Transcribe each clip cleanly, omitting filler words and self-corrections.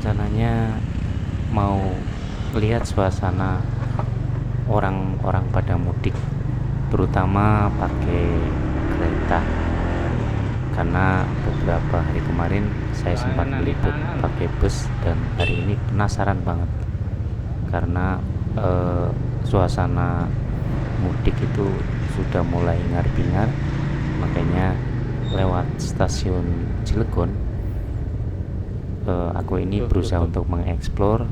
rencananya mau lihat suasana orang-orang pada mudik, terutama pakai kereta. Karena beberapa hari kemarin saya sempat meliput pakai bus dan hari ini penasaran banget karena suasana mudik itu sudah mulai ngar-bingar. Makanya lewat stasiun Cilegon aku ini berusaha untuk mengeksplor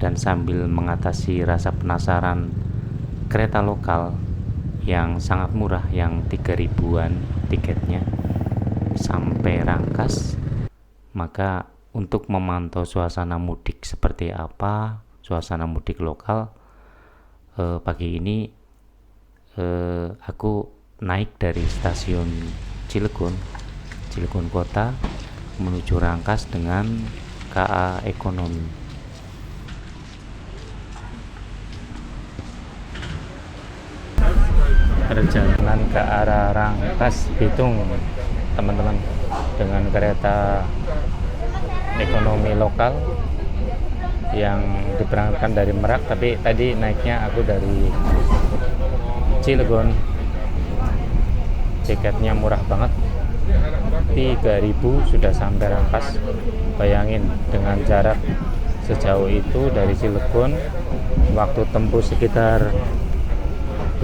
dan sambil mengatasi rasa penasaran kereta lokal yang sangat murah, yang 3.000-an tiketnya sampai Rangkas. Maka untuk memantau suasana mudik seperti apa, suasana mudik lokal, pagi ini aku naik dari stasiun Cilegon Kota menuju Rangkas dengan KA Ekonomi. Perjalanan ke arah Rangkas Bitung, teman-teman, dengan kereta ekonomi lokal yang diberangkatkan dari Merak, tapi tadi naiknya aku dari Cilegon. Tiketnya murah banget, 3.000 sudah sampai Rangkas. Bayangin dengan jarak sejauh itu dari Cilegon, waktu tempuh sekitar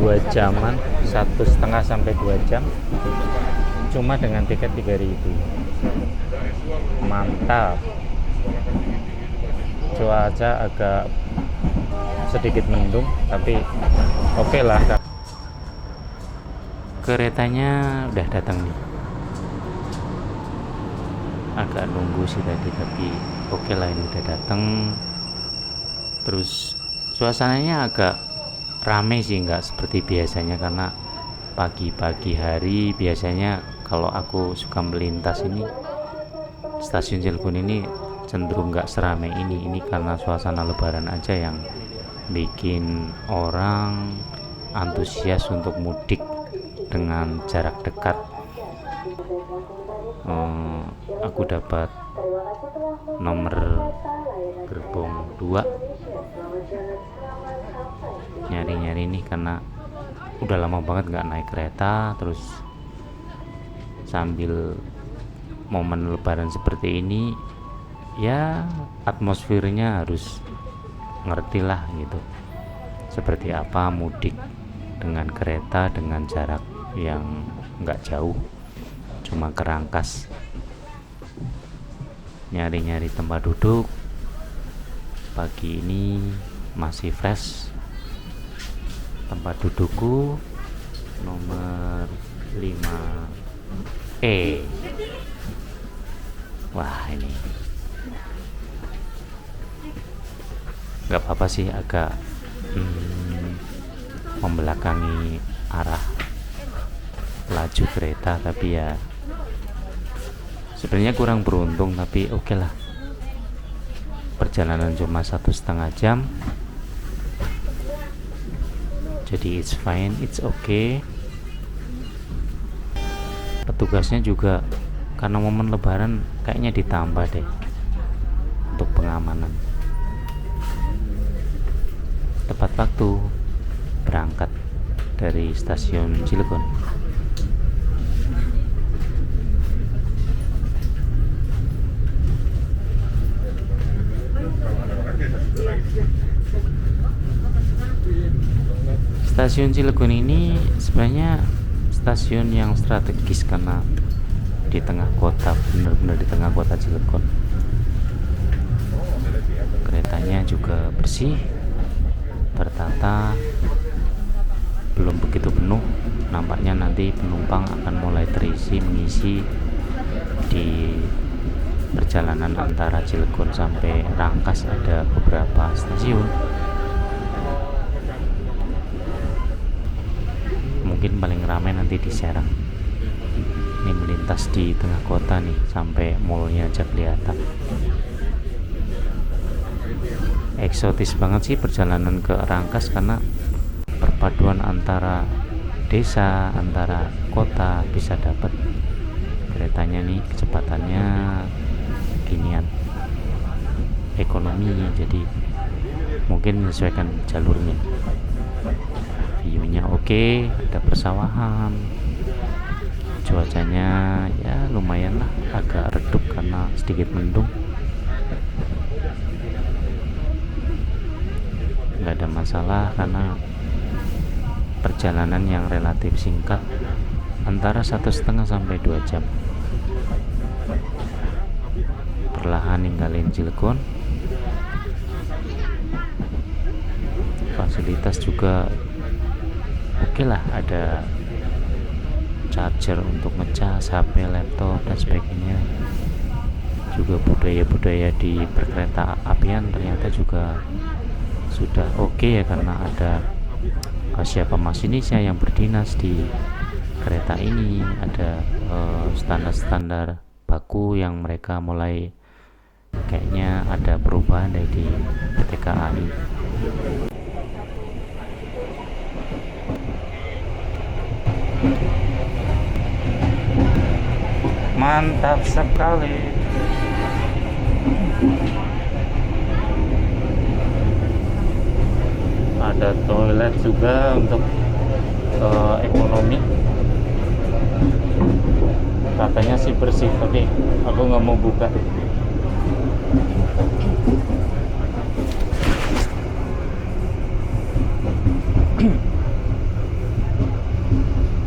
2 jaman, 1,5 sampai 2 jam, cuma dengan tiket 3.000. Mantap. Cuaca agak sedikit mendung, tapi oke lah. Keretanya udah datang nih. Agak nunggu sih tadi, tapi oke lah, ini udah datang. Terus suasananya agak rame sih, nggak seperti biasanya, karena pagi-pagi hari biasanya kalau aku suka melintas ini stasiun Cilegon ini cenderung nggak seramai ini. Ini karena suasana lebaran aja yang bikin orang antusias untuk mudik dengan jarak dekat. Aku dapat nomor gerbong 2, nyari-nyari nih karena udah lama banget nggak naik kereta. Terus sambil momen lebaran seperti ini, ya atmosfernya harus ngerti lah gitu, seperti apa mudik dengan kereta dengan jarak yang nggak jauh, cuma ke Rangkas. Nyari-nyari tempat duduk pagi ini masih fresh. Tempat dudukku nomor 5E. Wah, ini nggak apa-apa sih, agak membelakangi arah laju kereta, tapi ya sebenarnya kurang beruntung, tapi oke lah. Perjalanan cuma 1,5 jam, jadi it's fine, it's okay. Petugasnya juga karena momen lebaran kayaknya ditambah deh untuk pengamanan. Tepat waktu berangkat dari stasiun Cilegon. Stasiun Cilegon ini sebenarnya stasiun yang strategis karena di tengah kota, benar-benar di tengah kota Cilegon. Keretanya juga bersih, tertata, belum begitu penuh. Nampaknya nanti penumpang akan mulai terisi mengisi di perjalanan antara Cilegon sampai Rangkas. Ada beberapa stasiun, mungkin paling ramai nanti di Serang. Ini melintas di tengah kota nih, sampai mallnya aja kelihatan. Eksotis banget sih perjalanan ke Rangkas karena perpaduan antara desa, antara kota bisa dapat. Keretanya nih kecepatannya ginian. ekonomi, jadi mungkin menyesuaikan jalurnya. View-nya oke, ada persawahan, cuacanya ya lumayan lah, agak redup karena sedikit mendung. Nggak ada masalah karena perjalanan yang relatif singkat, antara 1,5 sampai 2 jam. Perlahan ninggalin Cilegon. Fasilitas juga oke lah, ada charger untuk ngecas HP, laptop dan sebagainya. Juga budaya-budaya di perkereta apian ternyata juga sudah oke ya, karena ada siapa masinisnya yang berdinas di kereta ini, ada standar-standar baku yang mereka mulai kayaknya ada perubahan dari di PT KAI. Mantap sekali. Ada toilet juga untuk ekonomi. Katanya sih bersih, tapi aku nggak mau buka.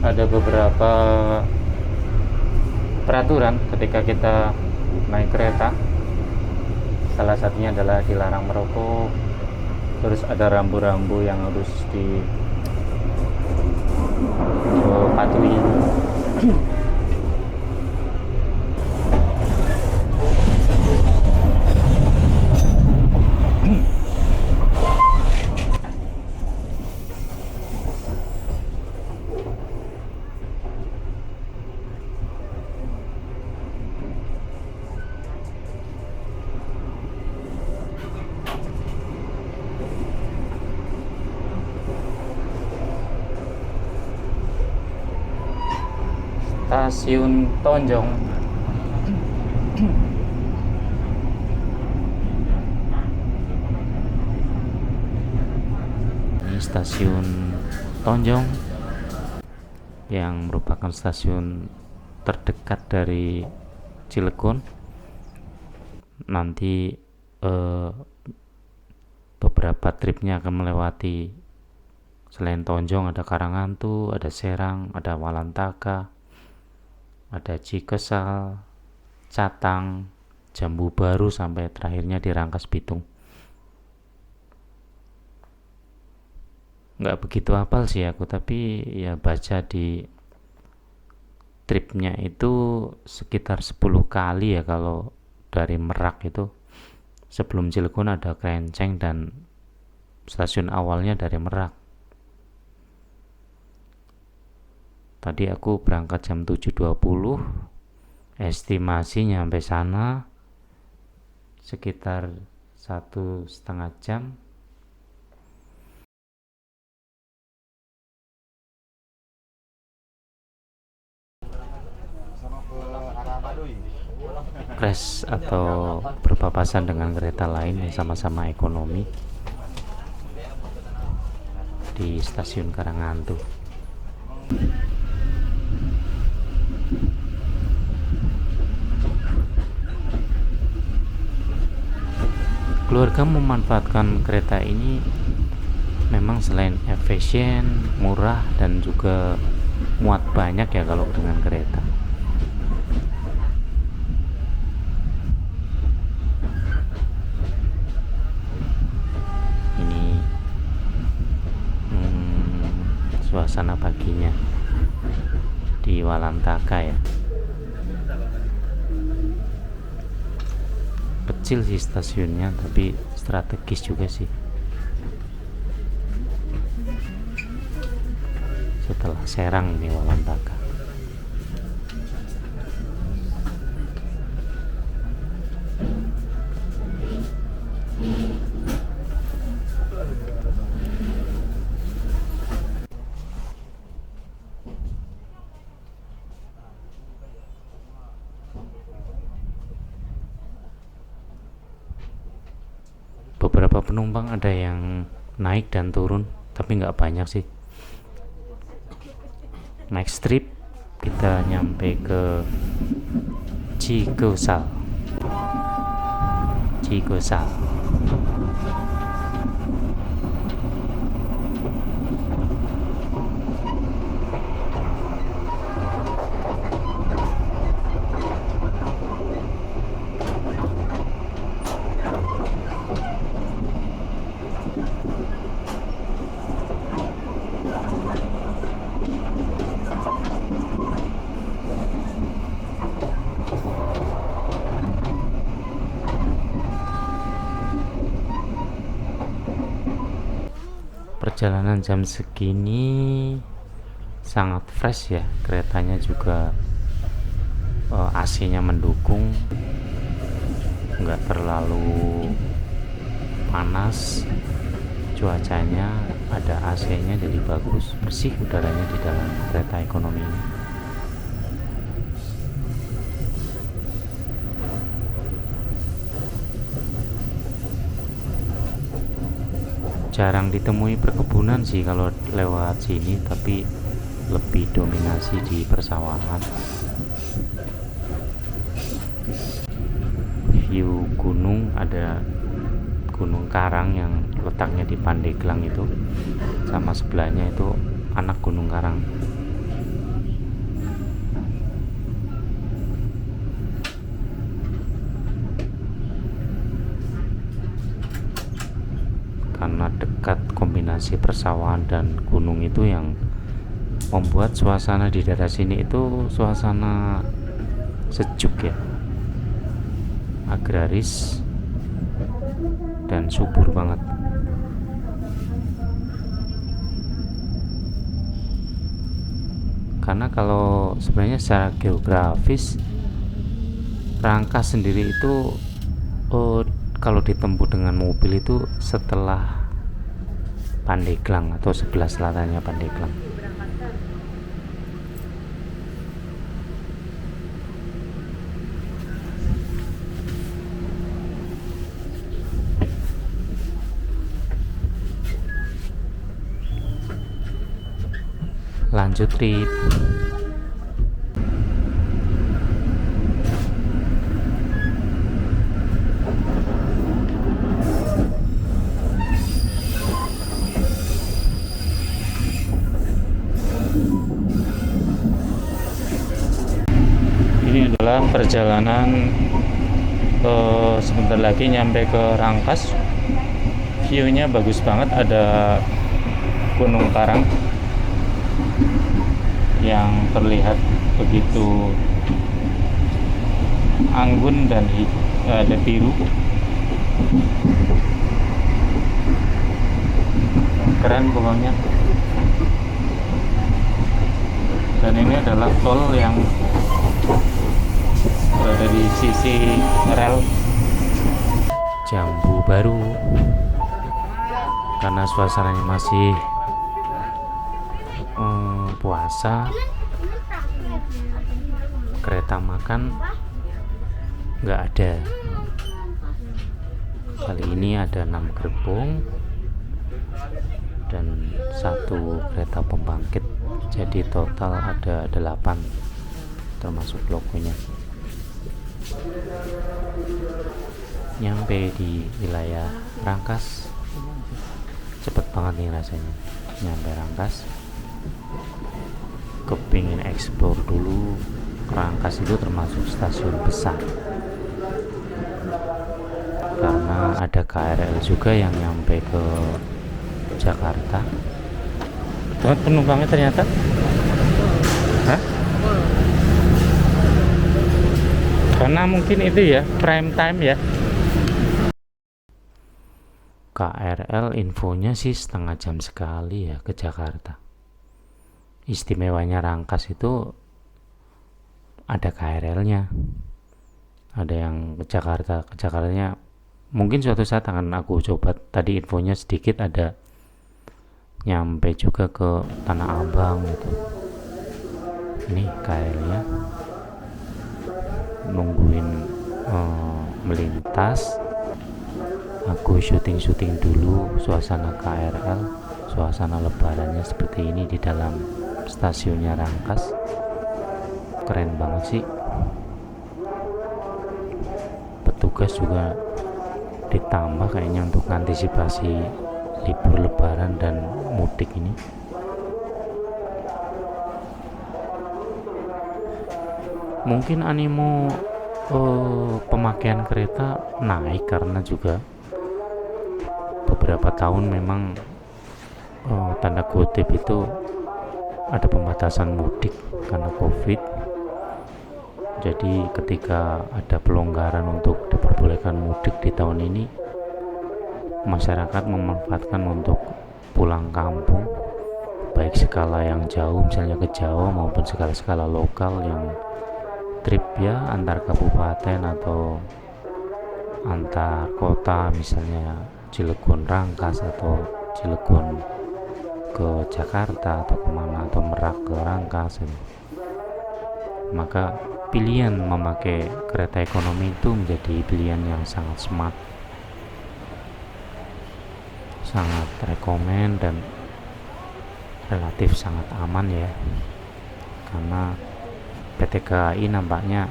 Ada beberapa peraturan ketika kita naik kereta. Salah satunya adalah dilarang merokok. Terus ada rambu-rambu yang harus dipatuhi. Stasiun Tonjong. Ini stasiun Tonjong yang merupakan stasiun terdekat dari Cilegon. Nanti beberapa tripnya akan melewati, selain Tonjong ada Karangantu, ada Serang, ada Walantaka, ada Cikesal, Catang, Jambu Baru, sampai terakhirnya di Rangkas Bitung. Nggak begitu hafal sih aku, tapi ya baca di tripnya itu sekitar 10 kali ya. Kalau dari Merak itu sebelum Cilegon ada Krenceng, dan stasiun awalnya dari Merak. Tadi aku berangkat jam 7.20, estimasi nyampe sana sekitar 1,5 jam. Crash atau berpapasan dengan kereta lain yang sama-sama ekonomi di stasiun Karangantu. Keluarga memanfaatkan kereta ini memang selain efisien, murah, dan juga muat banyak ya kalau dengan kereta. Ini suasana paginya di Walantaka ya. Kecil sih stasiunnya, tapi strategis juga sih. Setelah Serang nih Walantaka. penumpang ada yang naik dan turun, tapi nggak banyak sih. Next trip kita nyampe ke Chigosal. Perjalanan jam segini sangat fresh ya, keretanya juga AC-nya mendukung, nggak terlalu panas, cuacanya ada AC-nya jadi bagus, bersih udaranya di dalam kereta ekonomi ini. Jarang ditemui perkebunan sih kalau lewat sini, tapi lebih dominasi di persawahan. View gunung, ada Gunung Karang yang letaknya di Pandeglang itu, sama sebelahnya itu anak Gunung Karang. Karena dekat kombinasi persawahan dan gunung itu yang membuat suasana di daerah sini itu suasana sejuk ya, agraris dan subur banget. Karena kalau sebenarnya secara geografis Rangkas sendiri itu kalau ditempuh dengan mobil itu setelah Pandeglang atau sebelah selatannya Pandeglang. Lanjut trip. Ini adalah perjalanan sebentar lagi nyampe ke Rangkas. View-nya bagus banget, ada Gunung Karang yang terlihat begitu anggun dan ada biru. Keren pokoknya. Dan ini adalah tol yang berada di sisi rel. Jambu Baru, karena suasananya masih puasa, kereta makan nggak ada. Kali ini ada 6 gerbong dan 1 kereta pembangkit, jadi total ada 8 termasuk logonya. Nyampe di wilayah Rangkas, cepet banget nih rasanya. Nyampe Rangkas, kepingin explore dulu. Rangkas itu termasuk stasiun besar karena ada KRL juga yang nyampe ke Jakarta. Tuh, penumpangnya ternyata karena mungkin itu ya prime time ya. KRL infonya sih setengah jam sekali ya ke Jakarta. Istimewanya Rangkas itu ada KRL-nya, ada yang ke Jakartanya mungkin suatu saat akan aku coba. Tadi infonya sedikit, ada nyampe juga ke Tanah Abang gitu. Ini KRL-nya nungguin melintas. aku syuting-syuting dulu suasana KRL, suasana lebarannya seperti ini di dalam stasiunnya Rangkas. Keren banget sih. Petugas juga ditambah kayaknya untuk antisipasi libur lebaran dan mudik ini. Mungkin animo pemakaian kereta naik karena juga beberapa tahun memang tanda kutip itu ada pembatasan mudik karena COVID. Jadi ketika ada pelonggaran untuk diperbolehkan mudik di tahun ini, masyarakat memanfaatkan untuk pulang kampung, baik skala yang jauh misalnya ke Jawa maupun skala-skala lokal yang trip ya antar kabupaten atau antar kota, misalnya Cilegon Rangkas atau Cilegon ke Jakarta atau kemana, atau Merak ke Rangkas. Maka pilihan memakai kereta ekonomi itu menjadi pilihan yang sangat smart, sangat rekomen, dan relatif sangat aman ya, karena PT KAI nampaknya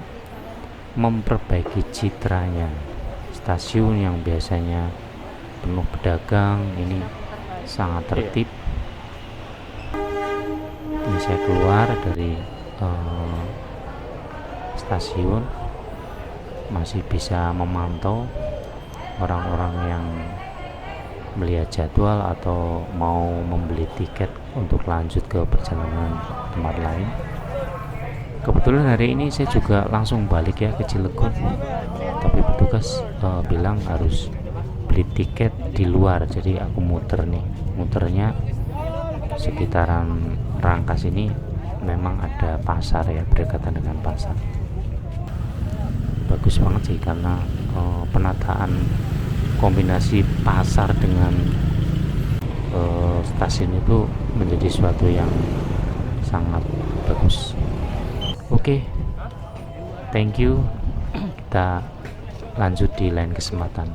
memperbaiki citranya. Stasiun yang biasanya penuh pedagang ini sangat tertib. Ini saya keluar dari stasiun, masih bisa memantau orang-orang yang melihat jadwal atau mau membeli tiket untuk lanjut ke perjalanan tempat lain. Kebetulan hari ini saya juga langsung balik ya ke Cilegon, tapi petugas bilang harus beli tiket di luar, jadi aku muternya sekitaran Rangkas ini. Memang ada pasar ya, berdekatan dengan pasar. Bagus banget sih, karena penataan kombinasi pasar dengan stasiun itu menjadi suatu yang sangat bagus. Oke, thank you. Kita lanjut di lain kesempatan.